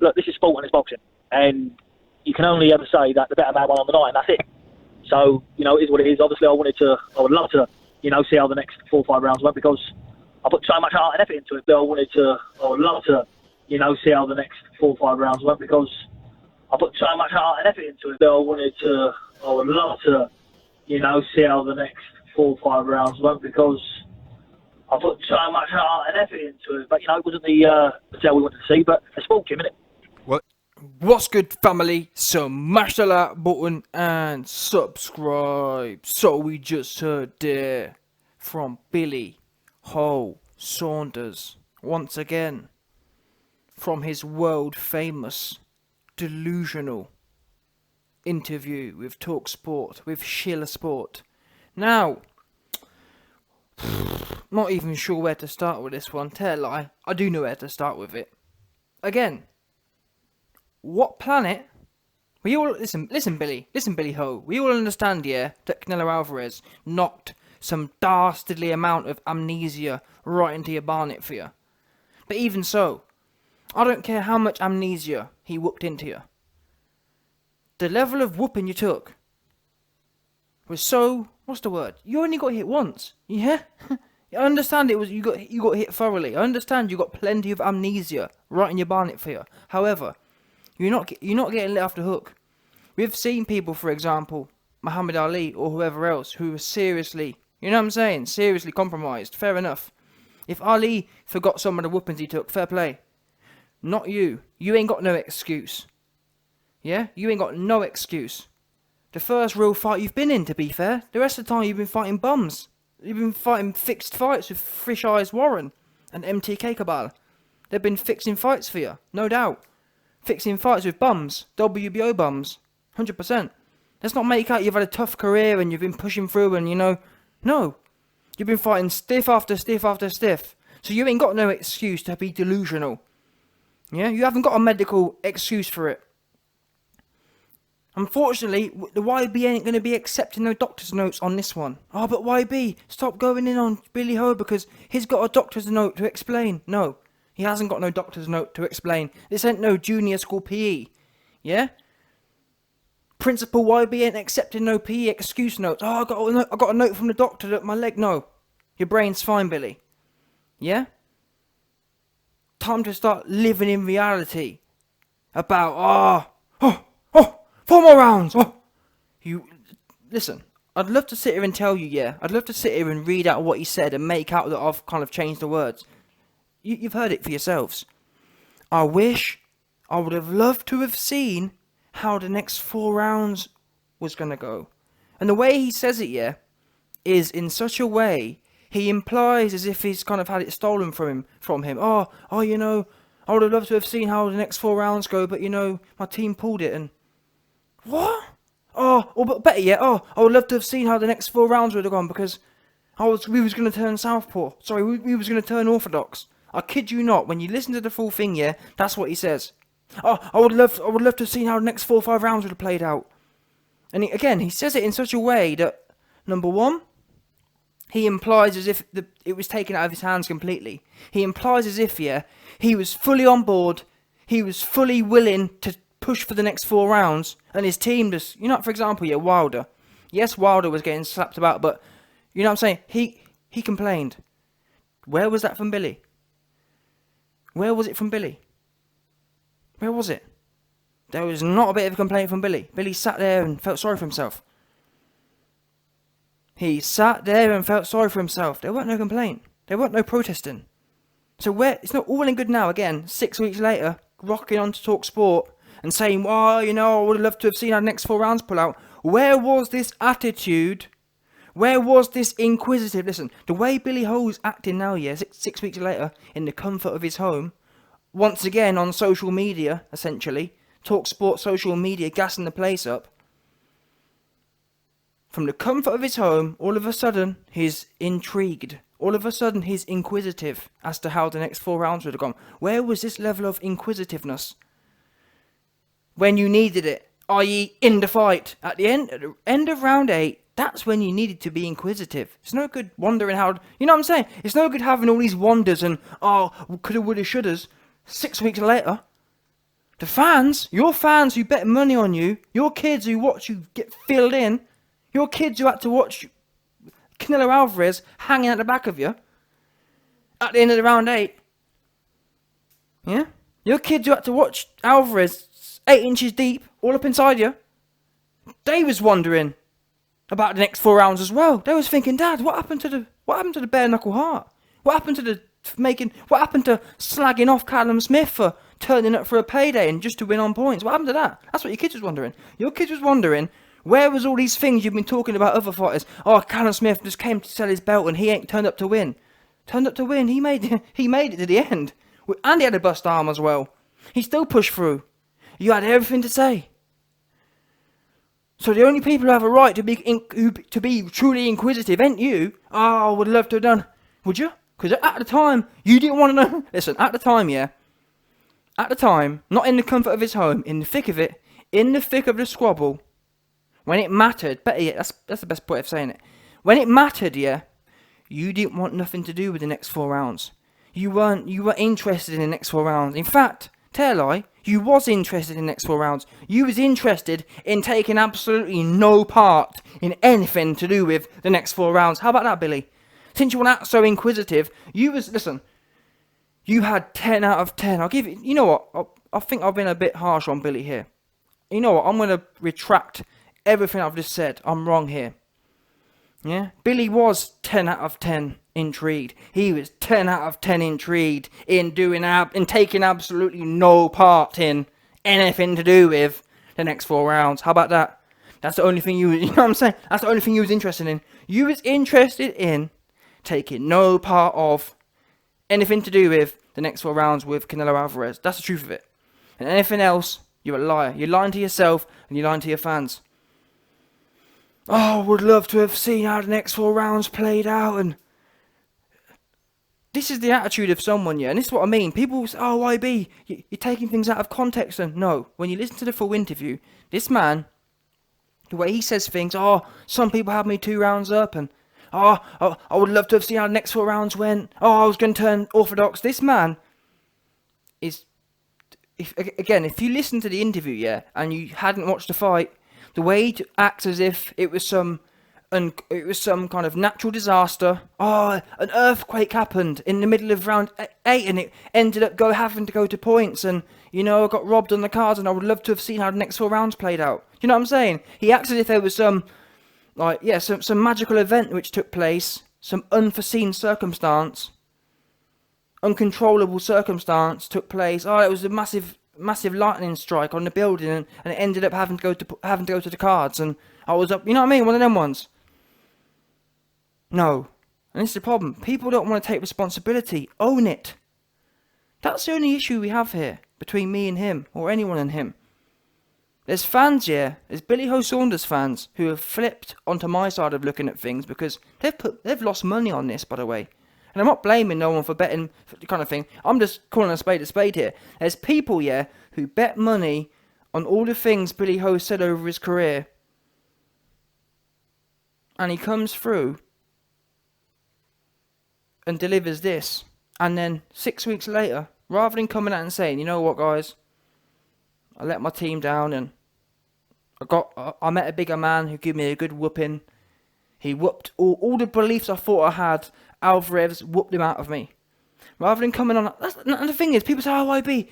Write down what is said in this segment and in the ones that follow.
look, this is sport and it's boxing, and you can only ever say that the better man won on the night, and that's it. So, you know, it is what it is. Obviously, I would love to, you know, see how the next 4 or 5 rounds went, because I put so much heart and effort into it. But I would love to, you know, see how the next 4 or 5 rounds went, because I put so much heart and effort into it. But I would love to, you know, see how the next 4 or 5 rounds went, because I put so much heart and effort into it. But, you know, it wasn't the result we wanted to see, but a sport, Jim, innit? What's good, family? Smash the like button and subscribe. So we just heard there from Billy Joe Saunders once again, from his world famous delusional interview with TalkSport, with Schiller Sport. Now, not even sure where to start with this one. Tell a lie, I do know where to start with it. Again, what planet? We all listen, Billy Ho. We all understand, yeah, that Canelo Alvarez knocked some dastardly amount of amnesia right into your barnet for you. But even so, I don't care how much amnesia he whooped into you. The level of whooping you took was so, what's the word? You only got hit once, yeah? I understand it was you got hit thoroughly. I understand you got plenty of amnesia right in your barnet for you. However, you're not getting let off the hook. We've seen people, for example, Muhammad Ali or whoever else, who were seriously, you know what I'm saying, seriously compromised. Fair enough. If Ali forgot some of the whoopings he took, fair play. Not you. You ain't got no excuse. Yeah? You ain't got no excuse. The first real fight you've been in, to be fair. The rest of the time you've been fighting bums. You've been fighting fixed fights with Fish Eyes Warren and MTK Cabal. They've been fixing fights for you, no doubt. Fixing fights with bums, WBO bums, 100%. Let's not make out you've had a tough career and you've been pushing through and, you know, no. You've been fighting stiff after stiff after stiff. So you ain't got no excuse to be delusional. Yeah, you haven't got a medical excuse for it. Unfortunately, the YB ain't going to be accepting no doctor's notes on this one. Oh, but YB, stop going in on Billy Ho because he's got a doctor's note to explain. No. He hasn't got no doctor's note to explain. This ain't no junior school PE. Yeah? Principal YB ain't accepting no PE excuse notes. Oh, I got a note from the doctor that my leg... No. Your brain's fine, Billy. Yeah? Time to start living in reality. About, 4 more rounds. You... Listen, I'd love to sit here and tell you, yeah. I'd love to sit here and read out what he said and make out that I've kind of changed the words. You've heard it for yourselves. I wish I would have loved to have seen how the next 4 rounds was going to go. And the way he says it, yeah, is in such a way, he implies as if he's kind of had it stolen from him. Oh, you know, I would have loved to have seen how the next 4 rounds go, but, you know, my team pulled it and... What? But better yet, I would love to have seen how the next 4 rounds would have gone because we was going to turn southpaw. Sorry, we was going to turn orthodox. I kid you not, when you listen to the full thing, yeah, that's what he says. I would love to have seen how the next 4 or 5 rounds would have played out. And he says it in such a way that, number one, he implies as if it was taken out of his hands completely. He implies as if, yeah, he was fully on board, he was fully willing to push for the next 4 rounds, and his team just, you know, for example, yeah, Wilder. Yes, Wilder was getting slapped about, but, you know what I'm saying, he complained. Where was that from Billy? Where was it from Billy? Where was it? There was not a bit of a complaint from Billy. Billy sat there and felt sorry for himself. He sat there and felt sorry for himself. There weren't no complaint. There weren't no protesting. So it's not all in good now, again, 6 weeks later, rocking on to TalkSport and saying, well, you know, I would have loved to have seen our next 4 rounds pull out. Where was this attitude? Where was this inquisitive? Listen, the way Billy Ho's acting now, yeah, six weeks later, in the comfort of his home, once again on social media, essentially, TalkSport social media gassing the place up. From the comfort of his home, all of a sudden, he's intrigued. All of a sudden, he's inquisitive as to how the next 4 rounds would have gone. Where was this level of inquisitiveness? When you needed it, i.e. in the fight. At the end of round 8, that's when you needed to be inquisitive. It's no good wondering how... You know what I'm saying? It's no good having all these wonders and, coulda, woulda, shouldas, 6 weeks later. The fans, your fans who bet money on you, your kids who watch you get filled in, your kids who had to watch Canelo Alvarez hanging at the back of you at the end of the round 8. Yeah? Your kids who had to watch Alvarez 8 inches deep, all up inside you, they was wondering about the next 4 rounds as well. They was thinking, Dad, what happened to the bare knuckle heart? What happened to what happened to slagging off Callum Smith for turning up for a payday and just to win on points? What happened to that? That's what your kids was wondering. Your kids was wondering, where was all these things you've been talking about other fighters? Oh, Callum Smith just came to sell his belt and he ain't turned up to win. Turned up to win. He made it to the end. And he had a bust arm as well. He still pushed through. You had everything to say. So the only people who have a right to be truly inquisitive ain't you. Oh, I would love to have done. Would you? Because at the time, you didn't want to know. Listen, at the time, yeah. At the time, not in the comfort of his home, in the thick of it, in the thick of the squabble, when it mattered, better yet, that's the best way of saying it. When it mattered, yeah, you didn't want nothing to do with the next 4 rounds. You weren't interested in the next 4 rounds. In fact, tell a lie, you was interested in the next 4 rounds. You was interested in taking absolutely no part in anything to do with the next 4 rounds. How about that, Billy? Since you were that so inquisitive, you had 10 out of 10. I'll give you, you know what, I think I've been a bit harsh on Billy here. You know what, I'm going to retract everything I've just said. I'm wrong here. Yeah? Billy was 10 out of 10 intrigued. He was 10 out of 10 intrigued in taking absolutely no part in anything to do with the next 4 rounds. How about that? That's the only thing you know what I'm saying? That's the only thing you was interested in. You was interested in taking no part of anything to do with the next 4 rounds with Canelo Alvarez. That's the truth of it. And anything else, you're a liar. You're lying to yourself and you're lying to your fans. Oh, would love to have seen how the next 4 rounds played out. And this is the attitude of someone, yeah. And this is what I mean. People say, oh, YB, you're taking things out of context. And no, when you listen to the full interview, this man, the way he says things, oh, some people had me 2 rounds up. And oh, I would love to have seen how the next 4 rounds went. Oh, I was going to turn orthodox. This man is, if you listen to the interview, yeah, and you hadn't watched the fight, the way he acts as if it was some kind of natural disaster. Oh, an earthquake happened in the middle of round 8 and it ended up having to go to points. And, you know, I got robbed on the cards and I would love to have seen how the next 4 rounds played out. You know what I'm saying? He acts as if there was some magical event which took place, some unforeseen circumstance, uncontrollable circumstance took place. Oh, it was a massive lightning strike on the building, and it ended up having to go to the cards, and I was up. You know what I mean? One of them ones. No, and this is the problem. People don't want to take responsibility. Own it. That's the only issue we have here between me and him, or anyone and him. There's fans, yeah. There's Billy Joe Saunders fans who have flipped onto my side of looking at things because they've lost money on this, by the way. And I'm not blaming no one for betting kind of thing. I'm just calling a spade here. There's people, yeah, who bet money on all the things Billy Joe said over his career. And he comes through and delivers this. And then 6 weeks later, rather than coming out and saying, you know what, guys, I let my team down and I met a bigger man who gave me a good whooping. He whooped all the beliefs I thought I had. Alvarez whooped him out of me. Rather than coming on, and the thing is, people say, "Oh, YB,"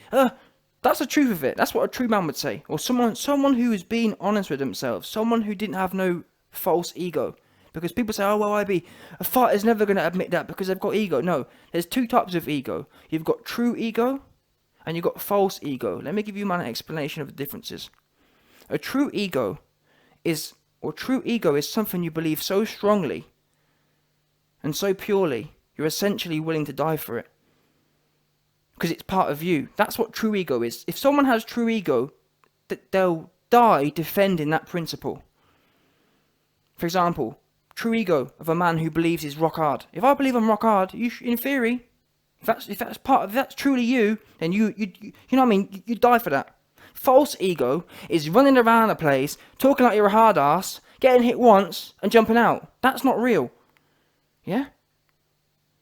that's the truth of it. That's what a true man would say, or someone who is being honest with themselves, someone who didn't have no false ego. Because people say, "Oh, well, YB, a fighter's never going to admit that because they've got ego." No, there's 2 types of ego. You've got true ego, and you've got false ego. Let me give you an explanation of the differences. A true ego is something you believe so strongly and so purely, you're essentially willing to die for it. Because it's part of you. That's what true ego is. If someone has true ego, they'll die defending that principle. For example, true ego of a man who believes he's rock hard. If I believe I'm rock hard, in theory, if that's truly you, then you know what I mean, you die for that. False ego is running around a place, talking like you're a hard ass, getting hit once and jumping out. That's not real. Yeah?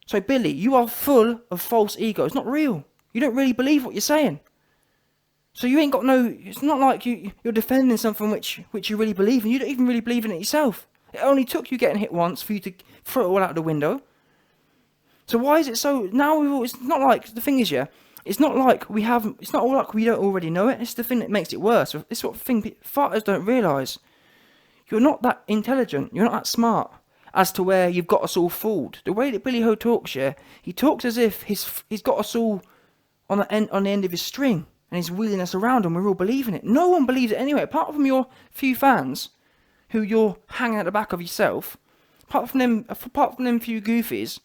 So Billy, you are full of false ego. It's not real. You don't really believe what you're saying. So you ain't got no. It's not like you're defending something which you really believe in. You don't even really believe in it yourself. It only took you getting hit once for you to throw it all out the window. So why is it so now? It's not like the thing is, yeah. It's not like we haven't. It's not all like we don't already know it. It's the thing that makes it worse. It's what thing fighters don't realise. You're not that intelligent. You're not that smart as to where you've got us all fooled. The way that Billy Ho talks, yeah, he talks as if he's got us all on the end of his string, and he's wheeling us around, and we're all believing it. No one believes it anyway, apart from your few fans, who you're hanging at the back of yourself. Apart from them few goofies,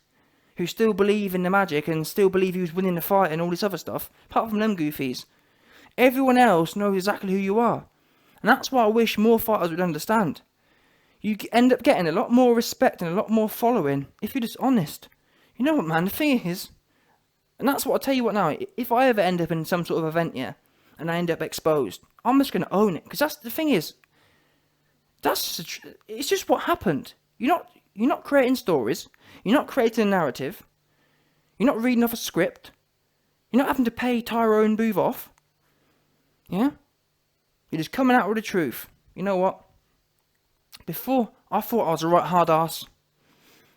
who still believe in the magic and still believe he was winning the fight and all this other stuff. Apart from them goofies, everyone else knows exactly who you are, and that's why I wish more fighters would understand. You end up getting a lot more respect and a lot more following if you're just honest. You know what, man? The thing is. And that's what I'll tell you what now, if I ever end up in some sort of event, yeah, and I end up exposed, I'm just going to own it. Because that's the thing is, it's just what happened. You're not creating stories. You're not creating a narrative. You're not reading off a script. You're not having to pay Tyrone Booth off. Yeah? You're just coming out with the truth. You know what? Before, I thought I was a right hard ass.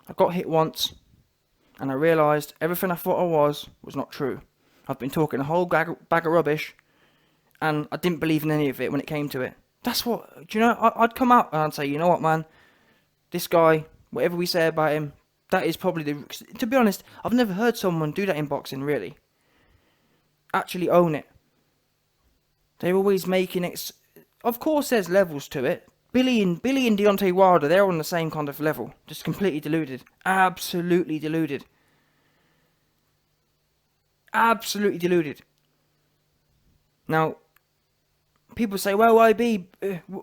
I got hit once. And I realised everything I thought I was not true. I've been talking a whole bag of rubbish, and I didn't believe in any of it when it came to it. That's what, do you know, I'd come out and I'd say, you know what, man, this guy, whatever we say about him, that is probably to be honest, I've never heard someone do that in boxing, really. Actually own it. They're always making it, of course there's levels to it. Billy and Deontay Wilder, they're on the same kind of level. Just completely deluded. Absolutely deluded. Absolutely deluded. Now, people say, well, IB,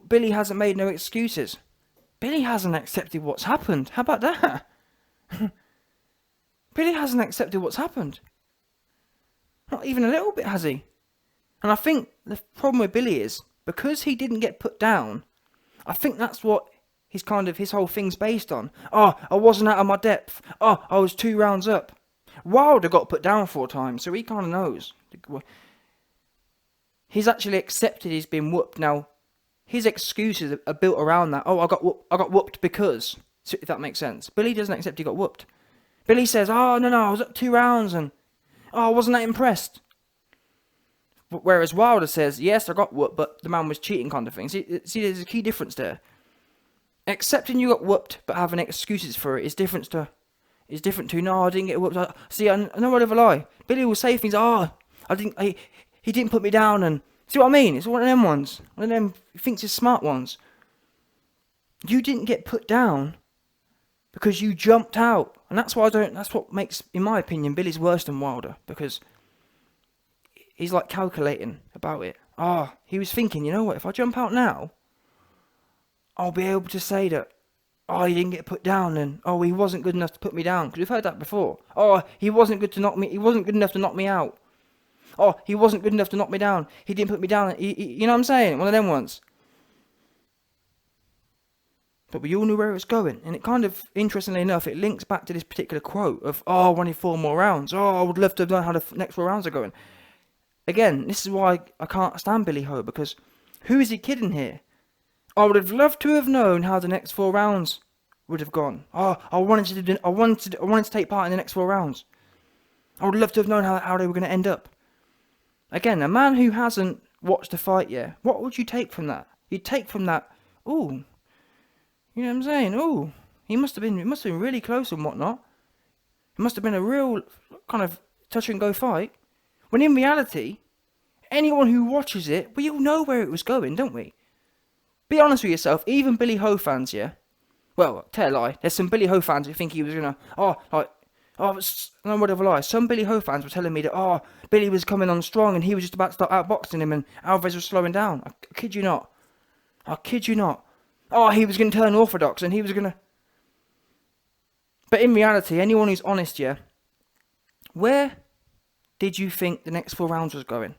Billy hasn't made no excuses. Billy hasn't accepted what's happened. How about that? Billy hasn't accepted what's happened. Not even a little bit, has he? And I think the problem with Billy is, because he didn't get put down, I think that's what his whole thing's based on. Oh, I wasn't out of my depth. Oh, I was 2 rounds up. Wilder got put down 4 times, so he kind of knows. He's actually accepted he's been whooped. Now, his excuses are built around that. Oh, I got whooped because, if that makes sense. Billy doesn't accept he got whooped. Billy says, oh, no, I was up 2 rounds and, oh, I wasn't that impressed. Whereas Wilder says, yes, I got whooped, but the man was cheating kind of thing. See, there's a key difference there. Accepting you got whooped, but having excuses for it is different to, no, I didn't get whooped. I know what of a lie. Billy will say things, he didn't put me down, and, see what I mean? It's one of them ones. One of them thinks he's smart ones. You didn't get put down because you jumped out. And that's what makes, in my opinion, Billy's worse than Wilder, because he's like calculating about it. He was thinking, you know what, if I jump out now, I'll be able to say that, he didn't get put down, and, he wasn't good enough to put me down. Because we've heard that before. He wasn't good enough to knock me out. He wasn't good enough to knock me down. He didn't put me down. You know what I'm saying? One of them ones. But we all knew where it was going. And it kind of, interestingly enough, it links back to this particular quote of, I wanted 4 more rounds. I would love to have known how the next 4 rounds are going. Again, this is why I can't stand Billy Ho, because who is he kidding here? I would have loved to have known how the next 4 rounds would have gone. I wanted to take part in the next 4 rounds. I would love to have known how they were going to end up. Again, a man who hasn't watched a fight yet, what would you take from that? You'd take from that, you know what I'm saying? It must have been really close and whatnot. It must have been a real kind of touch and go fight. When in reality, anyone who watches it, we all know where it was going, don't we? Be honest with yourself, even Billy Ho fans, yeah? Well, tell a lie, there's some Billy Ho fans who think he was gonna, no word of a lie. Some Billy Ho fans were telling me that, Billy was coming on strong and he was just about to start outboxing him and Alvarez was slowing down. I kid you not. He was going to turn orthodox and he was going to... But in reality, anyone who's honest, yeah, where did you think the next 4 rounds was going?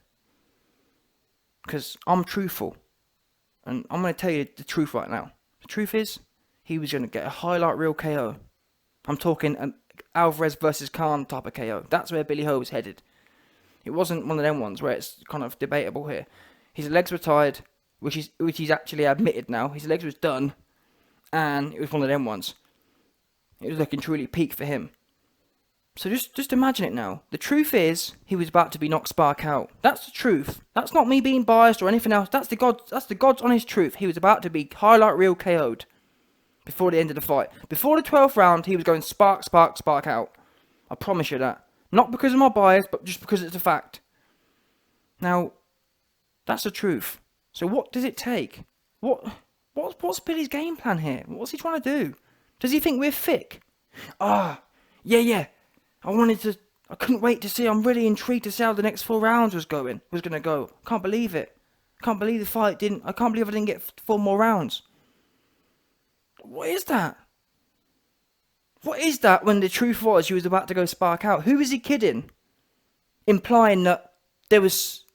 Because I'm truthful. And I'm going to tell you the truth right now. The truth is, he was going to get a highlight reel KO. I'm talking an Alvarez versus Khan type of KO. That's where Billy Ho was headed. It wasn't one of them ones where it's kind of debatable here. His legs were tied, which he's actually admitted now. His legs was done, and it was one of them ones. It was looking truly peak for him. So just imagine it now. The truth is, he was about to be knocked spark out. That's the truth. That's not me being biased or anything else. That's the God's honest truth. He was about to be highlight reel KO'd before the end of the fight. Before the 12th round, he was going spark out. I promise you that. Not because of my bias, but just because it's a fact. Now, that's the truth. So what does it take? What's Billy's game plan here? What's he trying to do? Does he think we're thick? Yeah. I couldn't wait to see. I'm really intrigued to see how the next 4 rounds was going to go. Can't believe it. Can't believe the fight didn't. I can't believe I didn't get 4 more rounds. What is that? What is that when the truth was he was about to go spark out? Who is he kidding? Implying that there was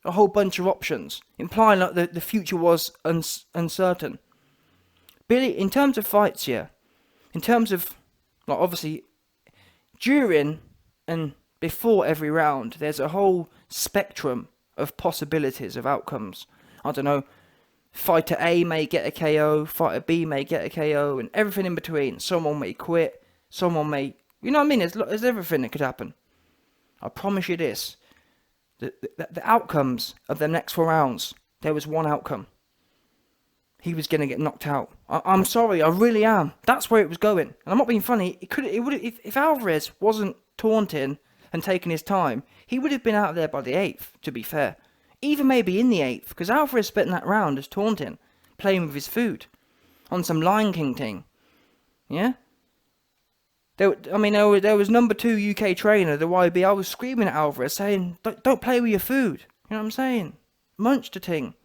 a whole bunch of options. Implying that the future was uncertain. Billy, in terms of fights, yeah. In terms of, like, obviously, during and before every round, there's a whole spectrum of possibilities of outcomes. I don't know, fighter A may get a KO, fighter B may get a KO, and everything in between. Someone may quit, someone may... You know what I mean? There's everything that could happen. I promise you this. The outcomes of the next 4 rounds, there was one outcome. He was going to get knocked out. I'm sorry, I really am. That's where it was going. And I'm not being funny. It would if Alvarez wasn't taunting and taking his time, he would have been out there by the 8th, to be fair. Even maybe in the 8th, because Alvarez spent that round as taunting, playing with his food, on some Lion King thing. Yeah? There was number 2 UK trainer, the YB. I was screaming at Alvarez, saying, don't play with your food. You know what I'm saying? Munch the thing.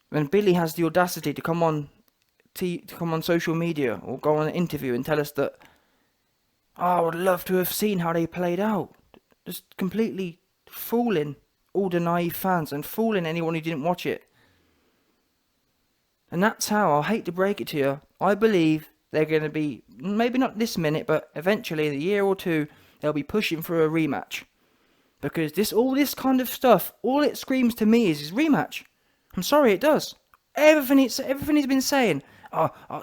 When Billy has the audacity to come on social media or go on an interview and tell us that, I would love to have seen how they played out. Just completely fooling all the naive fans and fooling anyone who didn't watch it. And that's how, I hate to break it to you, I believe they're going to be, maybe not this minute, but eventually in a year or 2, they'll be pushing for a rematch. Because all this kind of stuff, all it screams to me is rematch. I'm sorry, it does. Everything he's been saying.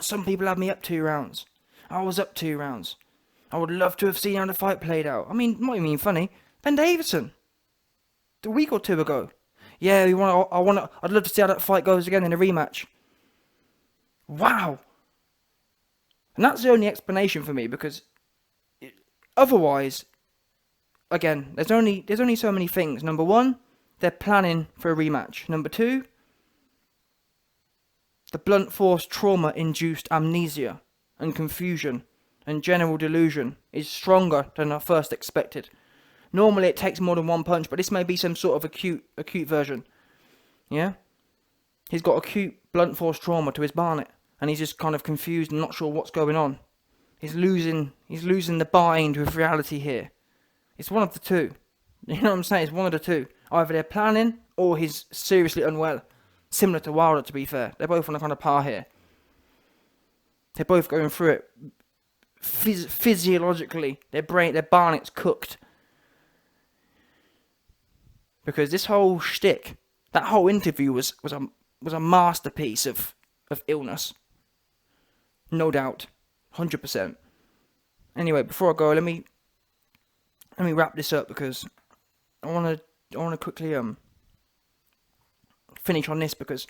Some people had me up 2 rounds. I was up 2 rounds. I would love to have seen how the fight played out. I mean, not even funny. Ben Davison, a week or 2 ago. Yeah, I'd love to see how that fight goes again in a rematch. Wow. And that's the only explanation for me, because otherwise, again, there's only so many things. Number 1, they're planning for a rematch. Number 2, the blunt force trauma-induced amnesia and confusion and general delusion is stronger than I first expected. Normally it takes more than 1 punch, but this may be some sort of acute version. Yeah? He's got acute blunt force trauma to his barnet, and he's just kind of confused and not sure what's going on. He's losing the bind with reality here. It's one of the two. You know what I'm saying? It's one of the two. Either they're planning, or he's seriously unwell. Similar to Wilder, to be fair. They're both on a kind of par here. They're both going through it. Physiologically, their barnet's cooked. Because this whole shtick, that whole interview was a masterpiece of illness. No doubt. 100%. Anyway, before I go, let me wrap this up, because I want to quickly finish on this, because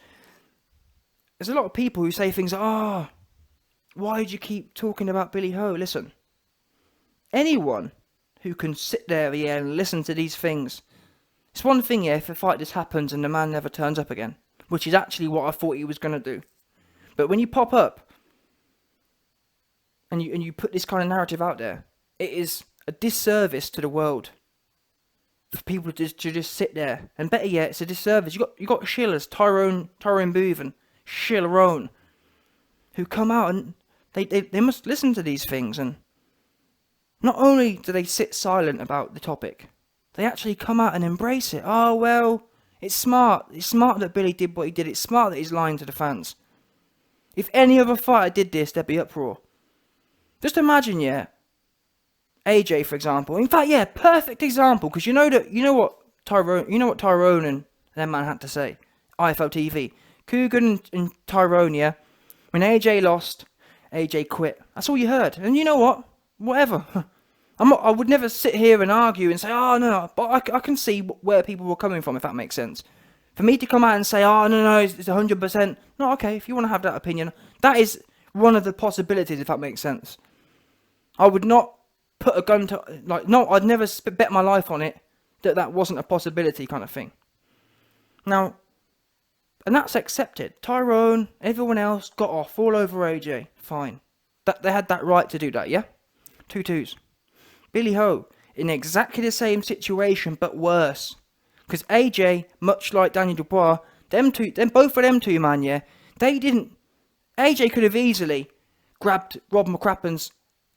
there's a lot of people who say things like, why did you keep talking about Billy Ho? Listen, anyone who can sit there and listen to these things, it's one thing if a fight just happens and the man never turns up again, which is actually what I thought he was going to do. But when you pop up and you put this kind of narrative out there, it is a disservice to the world for people to just sit there. And better yet, it's a disservice. You got Shillers, Tyrone Booth and Shillerone, who come out and they must listen to these things. And not only do they sit silent about the topic, they actually come out and embrace it. Oh, well, it's smart. It's smart that Billy did what he did. It's smart that he's lying to the fans. If any other fighter did this, there'd be uproar. Just imagine, yeah, AJ, for example. In fact, yeah, perfect example, because you know what Tyrone and that man had to say. IFL TV. Coogan and Tyrone, yeah. When AJ lost, AJ quit. That's all you heard. And you know what? Whatever. I would never sit here and argue and say, oh, no, but I can see where people were coming from, if that makes sense. For me to come out and say, oh, no, it's 100%. No, okay, if you want to have that opinion, that is one of the possibilities, if that makes sense. I would not put a gun to, no, I'd never bet my life on it that wasn't a possibility kind of thing. Now, and that's accepted. Tyrone, everyone else got off all over AJ. Fine. They had that right to do that, yeah? 2-2s. Billy Ho, in exactly the same situation, but worse. Because AJ, much like Daniel Dubois, both of them two, man, yeah, they didn't... AJ could have easily grabbed Rob McCrappen's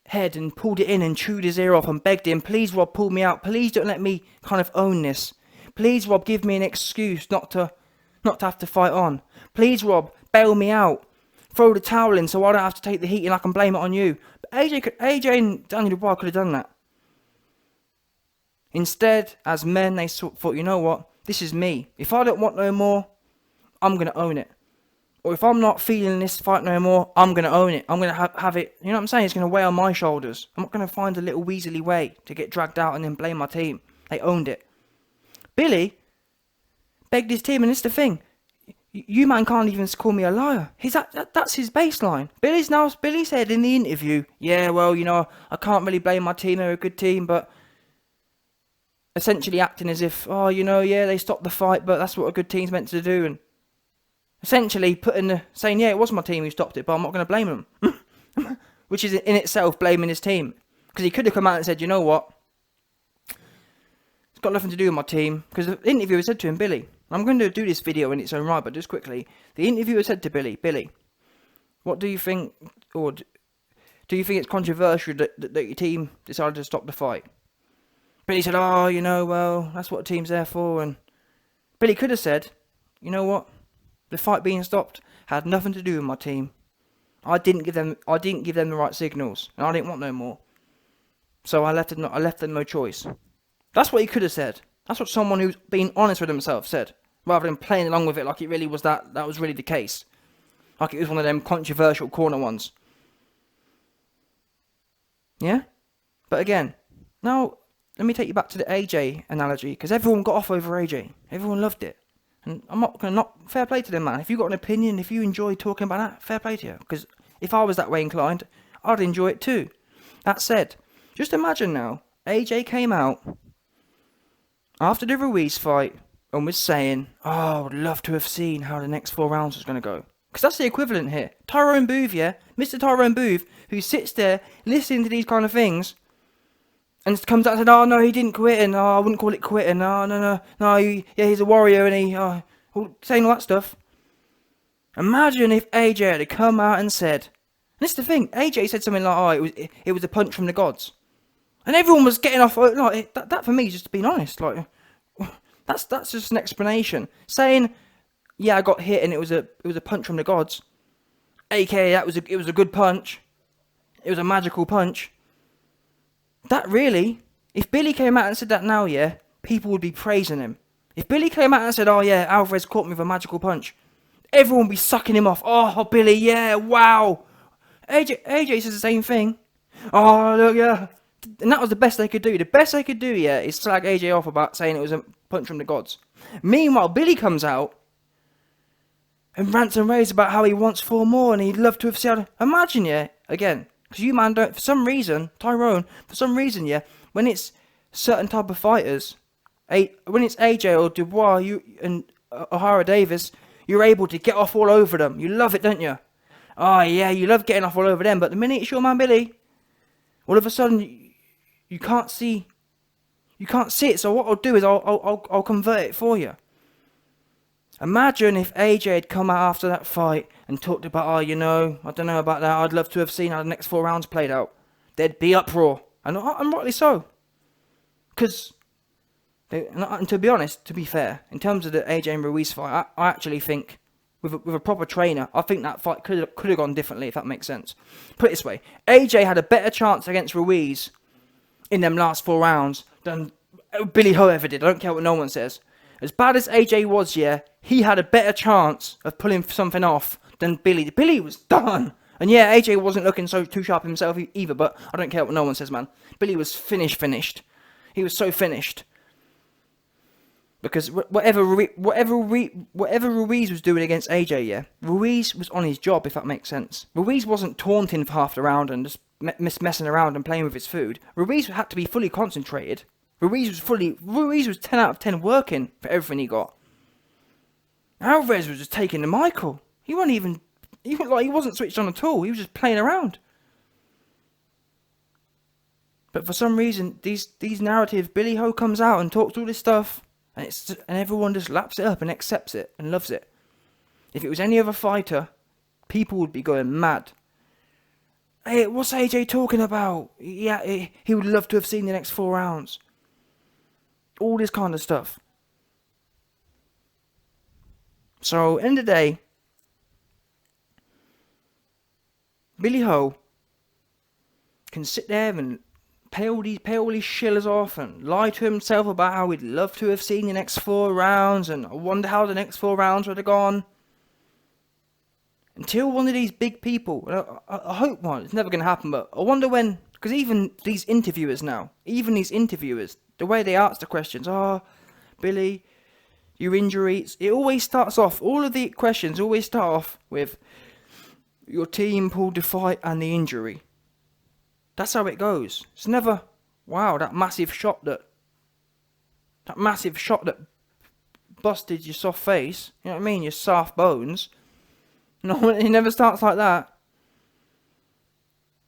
head and pulled it in and chewed his ear off and begged him, please, Rob, pull me out. Please don't let me kind of own this. Please, Rob, give me an excuse not to have to fight on. Please, Rob, bail me out. Throw the towel in so I don't have to take the heat and I can blame it on you. But AJ and Daniel Dubois could have done that. Instead, as men, they thought, you know what? This is me. If I don't want no more, I'm going to own it. Or if I'm not feeling this fight no more, I'm going to own it. I'm going to have it. You know what I'm saying? It's going to weigh on my shoulders. I'm not going to find a little weaselly way to get dragged out and then blame my team. They owned it. Billy begged his team, and it's the thing. You man can't even call me a liar. That's his baseline. Billy said in the interview, yeah, well, you know, I can't really blame my team. They're a good team, but essentially acting as if, oh, you know, yeah, they stopped the fight, but that's what a good team's meant to do. And essentially saying, yeah, it was my team who stopped it, but I'm not going to blame them. Which is in itself blaming his team. Because he could have come out and said, you know what? It's got nothing to do with my team. Because the interviewer said to him, Billy, I'm going to do this video in its own right, but just quickly. The interviewer said to Billy, what do you think, or do you think it's controversial that your team decided to stop the fight? Billy said, oh, you know, well, that's what a team's there for. And Billy could have said, you know what? The fight being stopped had nothing to do with my team. I didn't give them the right signals, and I didn't want no more. So I left them no choice. That's what he could have said. That's what someone who's been honest with himself said, rather than playing along with it like it really was that was really the case. Like it was one of them controversial corner ones. Yeah? But again, now let me take you back to the AJ analogy, because everyone got off over AJ. Everyone loved it. And I'm not going to fair play to them, man. If you got an opinion, if you enjoy talking about that, fair play to you. Because if I was that way inclined, I'd enjoy it too. That said, just imagine now, AJ came out after the Ruiz fight and was saying, oh, I would love to have seen how the next 4 rounds was going to go. Because that's the equivalent here. Tyrone Booth, yeah? Mr. Tyrone Booth, who sits there listening to these kind of things, and comes out and said, oh, no, he didn't quit, and I wouldn't call it quitting, no, he's a warrior, and saying all that stuff. Imagine if AJ had come out and said, and this is the thing, AJ said something like, oh, it was a punch from the gods. And everyone was getting off, like, that for me is just being honest, like, that's just an explanation. Saying, yeah, I got hit and it was a punch from the gods, aka it was a good punch, it was a magical punch. That really, if Billy came out and said that now, yeah, people would be praising him. If Billy came out and said, oh yeah, Alvarez caught me with a magical punch, everyone would be sucking him off. Oh, Billy, yeah, wow. AJ says the same thing. Oh, look, yeah. And that was the best they could do. The best they could do, yeah, is slag AJ off about saying it was a punch from the gods. Meanwhile, Billy comes out and rants and raves about how he wants 4 more and he'd love to have seen. Imagine, yeah, again, because you man don't, for some reason, Tyrone, yeah, when it's certain type of fighters, when it's AJ or Dubois, and O'Hara Davis, you're able to get off all over them. You love it, don't you? Oh yeah, you love getting off all over them. But the minute it's your man Billy, all of a sudden you can't see it. So what I'll do is I'll convert it for you. Imagine if AJ had come out after that fight and talked about, oh, you know, I don't know about that. I'd love to have seen how the next 4 rounds played out. There'd be uproar, and rightly so. Because, and to be honest, to be fair, in terms of the AJ and Ruiz fight, I actually think with a proper trainer, I think that fight could have gone differently, if that makes sense. Put it this way, AJ had a better chance against Ruiz in them last 4 rounds than Billy Ho ever did. I don't care what no one says. As bad as AJ was, yeah, he had a better chance of pulling something off than Billy. Billy was done. And yeah, AJ wasn't looking so too sharp himself either, but I don't care what no one says, man. Billy was finished. He was so finished. Because whatever Ruiz was doing against AJ, yeah, Ruiz was on his job, if that makes sense. Ruiz wasn't taunting for half the round and just messing around and playing with his food. Ruiz had to be fully concentrated. Ruiz was 10 out of 10 working for everything he got. Alvarez was just taking the Michael. He wasn't switched on at all. He was just playing around. But for some reason, these narratives, Billy Ho comes out and talks all this stuff. And everyone just laps it up and accepts it and loves it. If it was any other fighter, people would be going mad. Hey, what's AJ talking about? Yeah, he would love to have seen the next 4 rounds. All this kind of stuff. So, end of the day, Billy Ho can sit there and pay all these shillers off and lie to himself about how he'd love to have seen the next 4 rounds, and I wonder how the next 4 rounds would have gone. Until one of these big people, I hope one, it's never going to happen, but I wonder when, because even these interviewers, the way they ask the questions, Billy, your injuries, it always starts off, all of the questions always start off with, your team pulled the fight and the injury. That's how it goes. It's never, wow, that massive shot that busted your soft face. You know what I mean? Your soft bones. No, it never starts like that.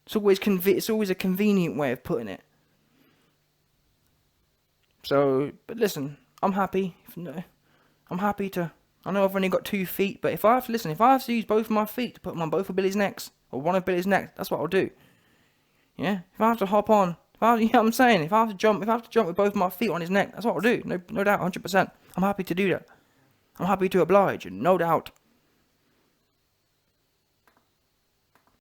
It's always a convenient way of putting it. So, but listen, I'm happy. I'm happy to. I know I've only got 2 feet, but if I have to use both of my feet to put them on both of Billy's necks, or one of Billy's necks, that's what I'll do. Yeah, if I have to hop on, you know what I'm saying? If I have to jump with both my feet on his neck, that's what I'll do. No doubt, 100%. I'm happy to do that. I'm happy to oblige, no doubt.